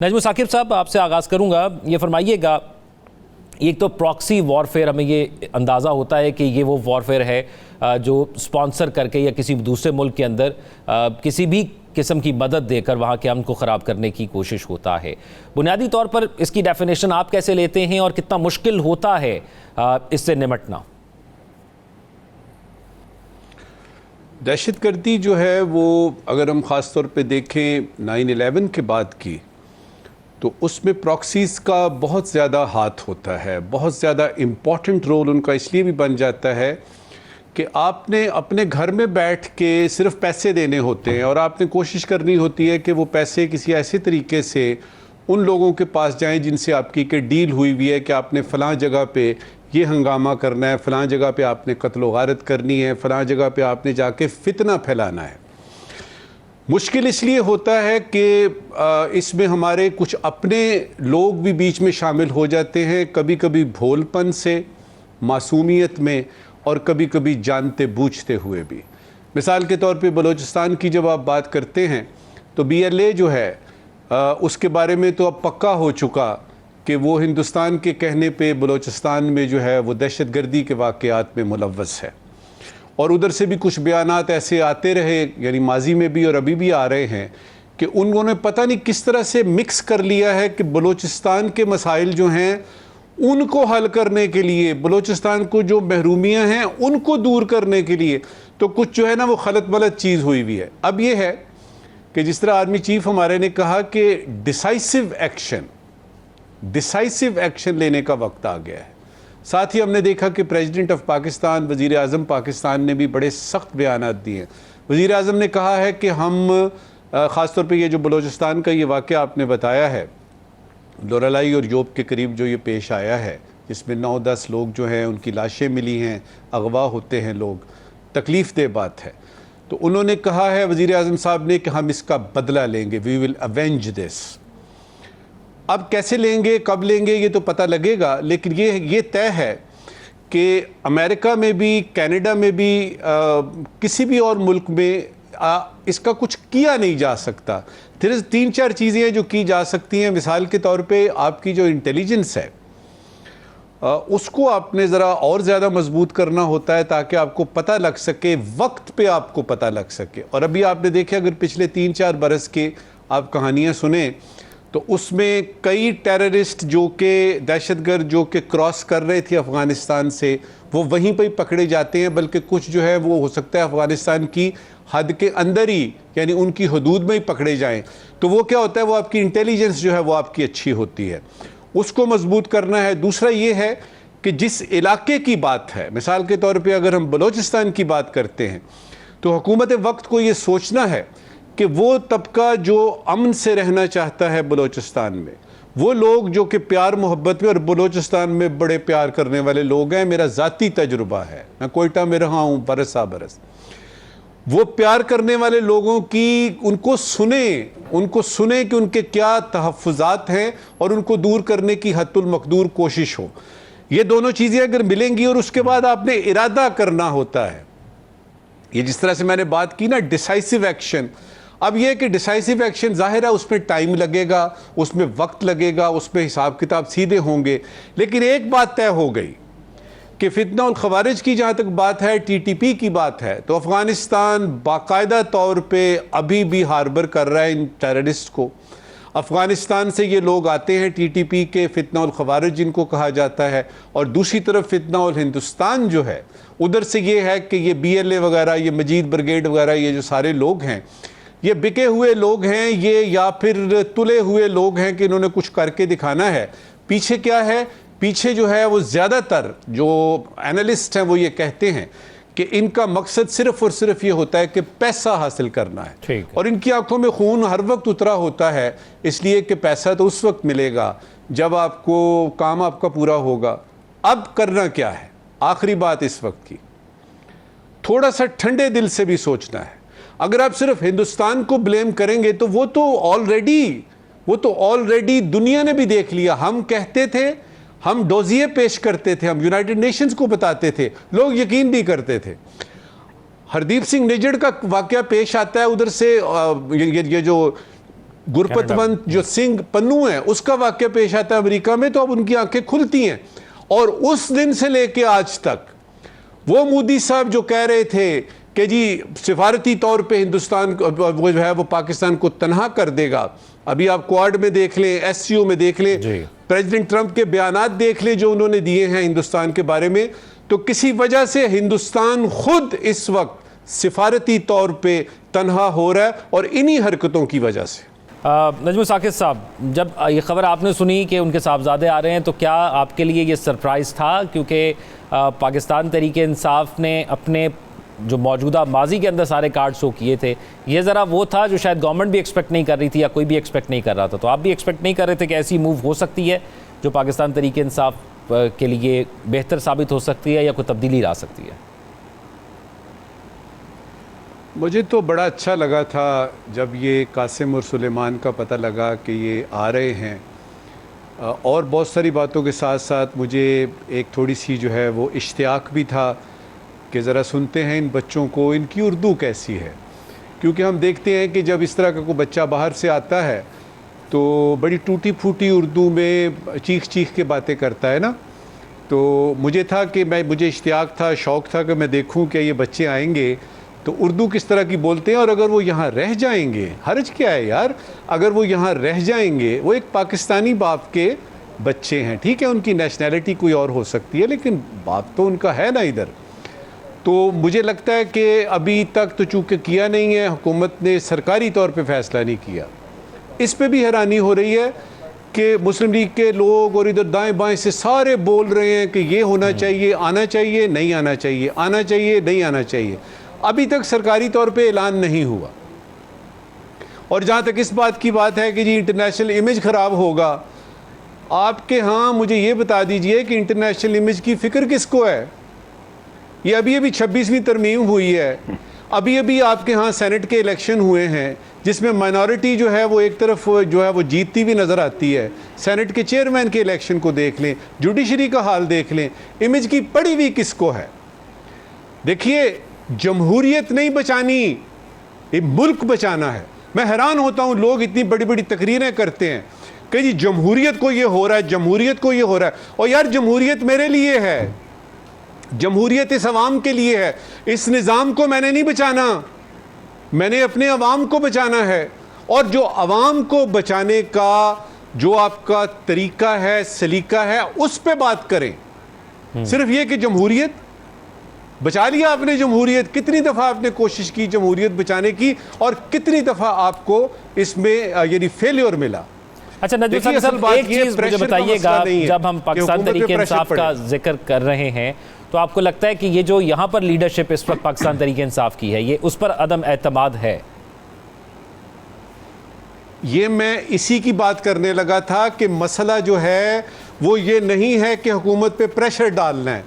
नजमुल साकिब साहब, आपसे आगाज़ करूंगा। ये फरमाइएगा, एक तो प्रॉक्सी वॉरफेयर, हमें ये अंदाज़ा होता है कि ये वो वॉरफेयर है जो स्पॉन्सर करके या किसी दूसरे मुल्क के अंदर किसी भी किस्म की मदद देकर वहाँ के अमन को ख़राब करने की कोशिश होता है। बुनियादी तौर पर इसकी डेफिनेशन आप कैसे लेते हैं और कितना मुश्किल होता है इससे निमटना? दहशतगर्दी जो है वो, अगर हम ख़ास तौर पे देखें 9/11 के बाद की, तो उसमें प्रॉक्सीज़ का बहुत ज़्यादा हाथ होता है। बहुत ज़्यादा इम्पॉर्टेंट रोल उनका इसलिए भी बन जाता है कि आपने अपने घर में बैठ के सिर्फ पैसे देने होते हैं और आपने कोशिश करनी होती है कि वो पैसे किसी ऐसे तरीके से उन लोगों के पास जाएं जिनसे आपकी के डील हुई हुई है कि आपने फ़लाँ जगह पे ये हंगामा करना है, फ़लाँ जगह पे आपने कत्ल व गारत करनी है, फ़लाँ जगह पे आपने जाके फितना फैलाना है। मुश्किल इसलिए होता है कि इसमें हमारे कुछ अपने लोग भी बीच में शामिल हो जाते हैं, कभी कभी भोलपन से, मासूमियत में, और कभी कभी जानते बूझते हुए भी। मिसाल के तौर पे बलूचिस्तान की जब आप बात करते हैं तो BLA जो है उसके बारे में तो अब पक्का हो चुका कि वो हिंदुस्तान के कहने पे बलूचिस्तान में जो है वो दहशतगर्दी के वाक़यात में मुलव्वस है। और उधर से भी कुछ बयानात ऐसे आते रहे, यानी माजी में भी और अभी भी आ रहे हैं, कि उन्होंने पता नहीं किस तरह से मिक्स कर लिया है कि बलूचिस्तान के मसाइल जो हैं उनको हल करने के लिए, बलूचिस्तान को जो महरूमियाँ हैं उनको दूर करने के लिए तो कुछ जो है ना वो गलत मलत चीज़ हुई हुई है। अब ये है कि जिस तरह आर्मी चीफ हमारे ने कहा कि डिसाइसिव एक्शन लेने का वक्त आ गया है। साथ ही हमने देखा कि प्रेसिडेंट ऑफ पाकिस्तान, वज़ीर आज़म पाकिस्तान ने भी बड़े सख्त बयानात दिए हैं। वज़ीर आज़म ने कहा है कि हम ख़ास तौर पे ये जो बलूचिस्तान का ये वाक़या आपने बताया है, लोरेलाई और योब के करीब जो ये पेश आया है, जिसमें 9-10 लोग जो हैं उनकी लाशें मिली हैं, अगवा होते हैं लोग, तकलीफ़ दे बात है। तो उन्होंने कहा है वज़ीर आज़म साहब ने कि हम इसका बदला लेंगे, वी विल अवेंज दिस। अब कैसे लेंगे, कब लेंगे, ये तो पता लगेगा, लेकिन ये तय है कि अमेरिका में भी, कनाडा में भी, किसी भी और मुल्क में इसका कुछ किया नहीं जा सकता। फिर 3-4 चीज़ें हैं जो की जा सकती हैं। मिसाल के तौर पे आपकी जो इंटेलिजेंस है उसको आपने ज़रा और ज़्यादा मजबूत करना होता है ताकि आपको पता लग सके, वक्त पे आपको पता लग सके। और अभी आपने देखे, अगर पिछले 3-4 बरस के आप कहानियाँ सुने तो उसमें कई टेररिस्ट जो कि दहशतगर्द जो कि क्रॉस कर रहे थे अफ़गानिस्तान से, वो वहीं पर ही पकड़े जाते हैं, बल्कि कुछ जो है वो हो सकता है अफ़गानिस्तान की हद के अंदर ही, यानी उनकी हदूद में ही पकड़े जाएं। तो वो क्या होता है, वो आपकी इंटेलिजेंस जो है वो आपकी अच्छी होती है, उसको मजबूत करना है। दूसरा ये है कि जिस इलाके की बात है, मिसाल के तौर पे अगर हम बलूचिस्तान की बात करते हैं तो हुकूमत वक्त को ये सोचना है कि वो तबका जो अमन से रहना चाहता है बलूचिस्तान में, वो लोग जो कि प्यार मोहब्बत में, और बलूचिस्तान में बड़े प्यार करने वाले लोग हैं, मेरा ज़ाती तजुर्बा है, मैं कोयटा में रहा हूँ बरस, वो प्यार करने वाले लोगों की उनको सुने कि उनके क्या तहफ़्फ़ुज़ात हैं और उनको दूर करने की हद्दुल मक़दूर कोशिश हो। ये दोनों चीज़ें अगर मिलेंगी, और उसके बाद आपने इरादा करना होता है, ये जिस तरह से मैंने बात की ना डिसाइसिव एक्शन। अब ये कि डिसाइसिव एक्शन ज़ाहिर है उसमें टाइम लगेगा, उसमें वक्त लगेगा, उसमें हिसाब किताब सीधे होंगे, लेकिन एक बात तय हो गई कि फितना और खवारिज की जहाँ तक बात है, TTP की बात है, तो अफ़गानिस्तान बाकायदा तौर पे अभी भी हार्बर कर रहा है इन टेररिस्ट को। अफ़गानिस्तान से ये लोग आते हैं TTP के, फितना और खवारिज जिनको कहा जाता है, और दूसरी तरफ फितना और हिंदुस्तान जो है उधर से ये है कि ये BLA वगैरह, ये मजीद ब्रिगेड वगैरह, ये जो सारे लोग हैं ये बिके हुए लोग हैं, ये या फिर तुले हुए लोग हैं कि इन्होंने कुछ करके दिखाना है। पीछे क्या है, पीछे जो है वो ज़्यादातर जो एनालिस्ट हैं वो ये कहते हैं कि इनका मकसद सिर्फ और सिर्फ ये होता है कि पैसा हासिल करना है, और इनकी आंखों में खून हर वक्त उतरा होता है, इसलिए कि पैसा तो उस वक्त मिलेगा जब आपको काम आपका पूरा होगा। अब करना क्या है, आखिरी बात इस वक्त की, थोड़ा सा ठंडे दिल से भी सोचना है। अगर आप सिर्फ हिंदुस्तान को ब्लेम करेंगे तो वो तो ऑलरेडी दुनिया ने भी देख लिया। हम कहते थे, हम डोजिए पेश करते थे, हम यूनाइटेड नेशंस को बताते थे, लोग यकीन नहीं करते थे। हरदीप सिंह निज्जड़ का वाकया पेश आता है, उधर से ये जो गुरपतवंत जो सिंह पन्नू है उसका वाक्य पेश आता है अमेरिका में, तो अब उनकी आंखें खुलती हैं। और उस दिन से लेके आज तक वो मोदी साहब जो कह रहे थे कि जी सिफारती तौर पे हिंदुस्तान वो जो है वो पाकिस्तान को तनहा कर देगा, अभी आप क्वाड में देख लें, एससीओ में देख लें, प्रेसिडेंट ट्रंप के बयानात देख लें जो उन्होंने दिए हैं हिंदुस्तान के बारे में, तो किसी वजह से हिंदुस्तान खुद इस वक्त सिफारती तौर पे तनहा हो रहा है और इन्हीं हरकतों की वजह से। नजमुल साकिब साहब, जब ये खबर आपने सुनी कि उनके साहबजादे आ रहे हैं तो क्या आपके लिए ये सरप्राइज़ था? क्योंकि पाकिस्तान तहरीक इंसाफ ने अपने जो मौजूदा माजी के अंदर सारे कार्ड शो किए थे, ये ज़रा वो था जो शायद गवर्नमेंट भी एक्सपेक्ट नहीं कर रही थी या कोई भी एक्सपेक्ट नहीं कर रहा था, तो आप भी एक्सपेक्ट नहीं कर रहे थे कि ऐसी मूव हो सकती है जो पाकिस्तान तहरीक इंसाफ के लिए बेहतर साबित हो सकती है या कोई तब्दीली ला सकती है? मुझे तो बड़ा अच्छा लगा था जब ये कासिम और सुलेमान का पता लगा कि ये आ रहे हैं, और बहुत सारी बातों के साथ साथ मुझे एक थोड़ी सी जो है वो इश्तियाक भी था कि ज़रा सुनते हैं इन बच्चों को, इनकी उर्दू कैसी है। क्योंकि हम देखते हैं कि जब इस तरह का कोई बच्चा बाहर से आता है तो बड़ी टूटी फूटी उर्दू में चीख चीख के बातें करता है ना, तो मुझे था कि मुझे इश्तियाक था, शौक़ था कि मैं देखूं कि ये बच्चे आएंगे तो उर्दू किस तरह की बोलते हैं, और अगर वो यहाँ रह जाएंगे, हर्ज क्या है यार, अगर वो यहाँ रह जाएंगे, वो एक पाकिस्तानी बाप के बच्चे हैं, ठीक है उनकी नेशनैलिटी कोई और हो सकती है लेकिन बाप तो उनका है ना इधर। तो मुझे लगता है कि अभी तक तो चूँकि किया नहीं है, हुकूमत ने सरकारी तौर पे फ़ैसला नहीं किया, इस पे भी हैरानी हो रही है कि मुस्लिम लीग के लोग और इधर दाएं बाएं से सारे बोल रहे हैं कि ये होना चाहिए, आना चाहिए, नहीं आना चाहिए, आना चाहिए, नहीं आना चाहिए। अभी तक सरकारी तौर पे ऐलान नहीं हुआ। और जहाँ तक इस बात की बात है कि जी इंटरनेशनल इमेज ख़राब होगा, आपके यहाँ मुझे ये बता दीजिए कि इंटरनेशनल इमेज की फ़िक्र किसको है? ये अभी अभी 26वीं तरमीम हुई है, अभी अभी आपके यहाँ सेनेट के इलेक्शन हुए हैं जिसमें माइनॉरिटी जो है वो एक तरफ जो है वो जीतती हुई नज़र आती है। सेनेट के चेयरमैन के इलेक्शन को देख लें, जुडिशरी का हाल देख लें, इमेज की पड़ी हुई किसको है? देखिए, जमहूरियत नहीं बचानी, ये मुल्क बचाना है। मैं हैरान होता हूँ, लोग इतनी बड़ी बड़ी तकरीरें करते हैं कि जी जमहूरियत को ये हो रहा है, जमहूरियत को ये हो रहा है, और यार जमहूरियत मेरे लिए है, जमहूरियत इस अवाम के लिए है। इस निज़ाम को मैंने नहीं बचाना, मैंने अपने अवाम को बचाना है। और जो अवाम को बचाने का जो आपका तरीका है, सलीका है, उस पे बात करें। सिर्फ ये कि जमहूरियत बचा लिया आपने, जमहूरियत कितनी दफ़ा आपने कोशिश की जमहूरियत बचाने की और कितनी दफ़ा आपको इसमें यानी फेलियर मिला। अच्छा नजमुल साहब, एक चीज़ मुझे बताइएगा, जब हम पाकिस्तान तहरीक इंसाफ का जिक्र कर रहे हैं तो आपको लगता है कि ये जो यहाँ पर लीडरशिप इस वक्त पाकिस्तान तहरीक इंसाफ की है, ये उस पर अदम एतमाद है? ये मैं इसी की बात करने लगा था कि मसला जो है वो ये नहीं है कि हुकूमत पे प्रेशर डालना है।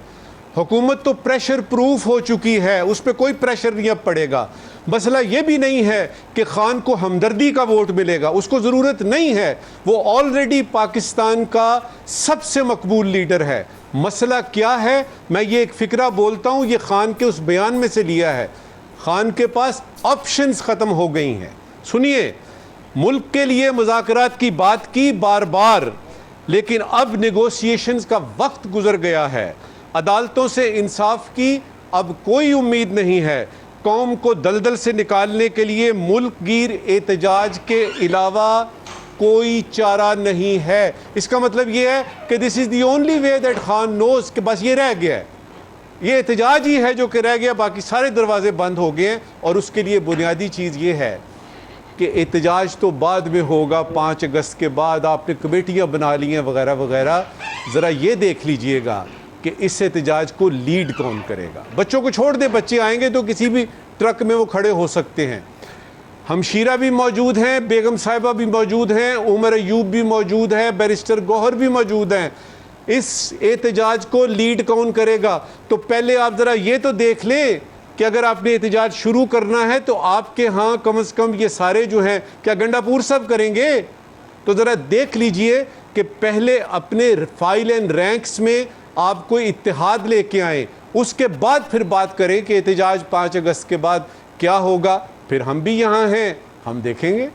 हुकूमत तो प्रेशर प्रूफ हो चुकी है, उस पर कोई प्रेशर नहीं अब पड़ेगा। मसला ये भी नहीं है कि खान को हमदर्दी का वोट मिलेगा, उसको ज़रूरत नहीं है, वो ऑलरेडी पाकिस्तान का सबसे मकबूल लीडर है। मसला क्या है, मैं ये एक फ़िक्रा बोलता हूँ, ये खान के उस बयान में से लिया है। खान के पास ऑप्शंस ख़त्म हो गई हैं। सुनिए, मुल्क के लिए मुज़ाकरात की बात की बार बार, लेकिन अब नेगोशिएशंस का वक्त गुजर गया है। अदालतों से इंसाफ की अब कोई उम्मीद नहीं है। कौम को दलदल से निकालने के लिए मुल्क गिर एहतजाज के अलावा कोई चारा नहीं है। इसका मतलब ये है कि this is the only way that Khan knows कि बस ये रह गया है, ये एहतजाज ही है जो कि रह गया, बाकी सारे दरवाजे बंद हो गए हैं। और उसके लिए बुनियादी चीज़ ये है कि एहतजाज तो बाद में होगा, 5 अगस्त के बाद आपने कमेटियाँ बना ली हैं वगैरह वगैरह। ज़रा ये देख लीजिएगा कि इस एहतजाज को लीड कौन करेगा। बच्चों को छोड़ दे, बच्चे आएंगे तो किसी भी ट्रक में वो खड़े हो सकते हैं। हमशीरा भी मौजूद हैं, बेगम साहिबा भी मौजूद हैं, उमर अयूब भी मौजूद है, बैरिस्टर गौहर भी मौजूद हैं। इस एहतजाज को लीड कौन करेगा? तो पहले आप ज़रा ये तो देख लें कि अगर आपने एहतजाज शुरू करना है तो आपके यहाँ कम से कम ये सारे जो हैं, क्या गंडापुर सब करेंगे? तो ज़रा देख लीजिए कि पहले अपने फाइल एंड रैंक्स में आप कोई इत्तेहाद लेके आएँ, उसके बाद फिर बात करें कि एहतजाज 5 अगस्त के बाद क्या होगा। फिर हम भी यहाँ हैं, हम देखेंगे।